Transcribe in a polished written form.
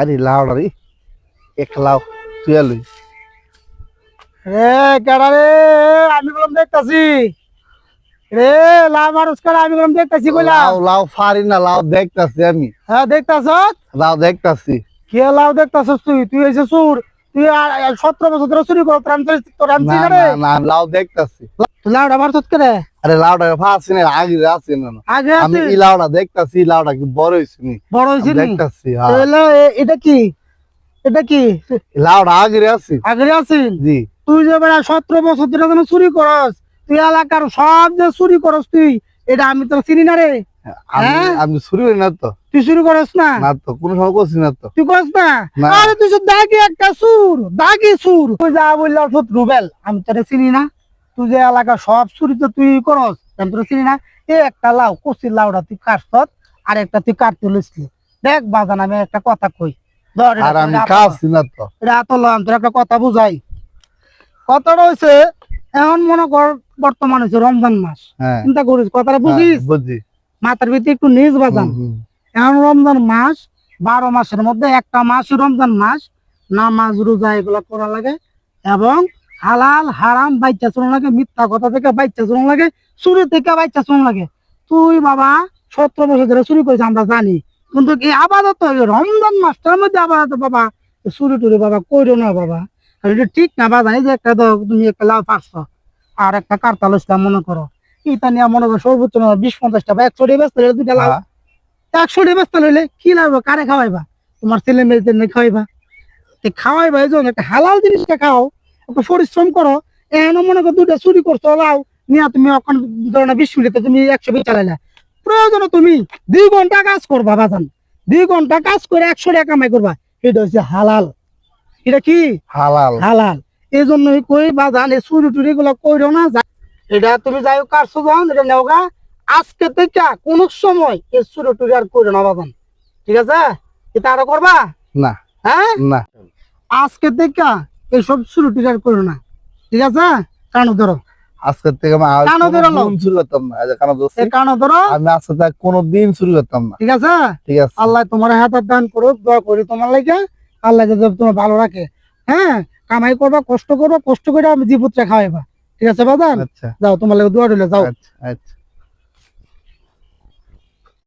আরে লাউডা রে এক লাউ তুই লই রে কেডা রে আমি বললাম দেখতাছি রে লাউ মানুষ কারা আমি বললাম দেখতাছি কইলাম লাউ লাউ ফারি না লাউ দেখতাছি আমি হ্যাঁ দেখতাছ লাউ দেখতাছি কে লাউ দেখতাছস তুই তুই এসে সুর তুই 17 বছর ধরে চুরি করত তোর না আনছি না রে না আমি লাউ দেখতাছি তুই লাউডা মারছত কে রে আরে লাউডা ফাছি না আগে আছে না আগে আমি আছে ই লাউডা দেখতাছি লাউডা কি বড় হইছে নি বড় হইছে নি দেখতাছি হ্যাঁ তাহলে এটা কি লাউডা আগে আছে আগে আছিস জি তুই যে বেড়া 17 বছর ধরে যেন চুরি করস তুই এলাকার সব যে চুরি করস তুই এটা আমি তো চিনি না রে আমি হ্যাঁ? আমি শুরু করি না তো তুই চুরি করস না না তো কোনো সময় করছি না তো তুই করস না না। আরে তুই তো দাগি একটা সুর দাগি সুর তুই যা বললাম সত রুবেল আমি তোরে চিনি না তুই যে এলাকা সব চুরি তো তুই করস আমি তোরে চিনি না এই একটা লাউ কচি লাউটা তুই কাটছত আর একটা তুই কাটতে লইছিলি দেখ বাজান আমি একটা কথা কই ধর এটা আর আমি তোর হাতে খাচ্ছি না তো এটা আতলাম তোর একটা কথা বুঝাই কথাটা হইছে এখন মনে কর বর্তমান হচ্ছে রমজান মাস হ্যাঁ চিন্তা করিস কথাটা বুঝিস বুঝি মাথার ভিতরে একটু নিজ বাজান এখন রমজান মাস 12 মাসের মধ্যে একটা মাস রমজান মাস নামাজ রোজা এগুলা করা লাগে এবং হালাল হারাম বাচ্চা চলন লাগে মিথ্যা কথা থেকে বাচ্চা চলন লাগে চুরি থেকে বাচ্চা চলন লাগে তুই বাবা 17 বছর ধরে চুরি করেছিস আমরা জানি কিন্তু এই আপাতত এই রমজান মাসটার মধ্যে আপাতত বাবা চুরি টুরি বাবা কইরো না বাবা আর এটা ঠিক না বাবা জানি যে একটা তুমি একটা লাভ পারছো আর একটা কার্তাল মনে করো এটা নিয়ে মনে করো সর্বোচ্চ 20-50 টাকা 100 টাকা বেচতে হলে দুইটা লাভ 100 টাকা বেচতে হলে কি লাভ কারে খাওয়াইবা তোমার ছেলে মেয়েদের খাওয়াইবা খাওয়াইবা এই জন্য একটা হালাল জিনিসটা খাও একটু পরিশ্রম করো এখনো মনে করো দুইটা চুরি করছো লাও নিয়ে তুমি ওখানে ধরো 20 মিনিটে তুমি 120 চালাইলা প্রয়োজনে তুমি 2 ঘন্টা কাজ করবা বাজান 2 ঘন্টা কাজ করে 100 টাকা কামাই করবা এটা হচ্ছে হালাল এটা কি হালাল হালাল এই জন্যই কই বাজান এই চুরি টুরি গুলো কইরো না এটা তুমি যাই হোক কাটছো যখন এটা নেওগা আজকে থেকে কোন সময় এই চুরি টুরি আর কইরো না বাজান ঠিক আছে এটা আরো করবা না হ্যাঁ না আজকে থেকে এইসব চুরি টুরি আর করো না ঠিক আছে কানো ধরো আজকে থেকে আমি আর কানো ধরো কোনোদিন চুরি করতাম না এই যে কানো ধরছি, এই কানো ধরো আমি আজকে থেকে কোনোদিন চুরি করতাম না ঠিক আছে ঠিক আছে আল্লাহ তোমার হাতে দান করুক দোয়া করি তোমার লাগে আল্লাহ যাতে তোমার ভালো রাখে হ্যাঁ কামাই করবা কষ্ট করে আমি জীবুত্রে খাওয়াইবা ঠিক আছে বাজান আচ্ছা যাও তোমার লাগে দোয়া রইলে যাও আচ্ছা আচ্ছা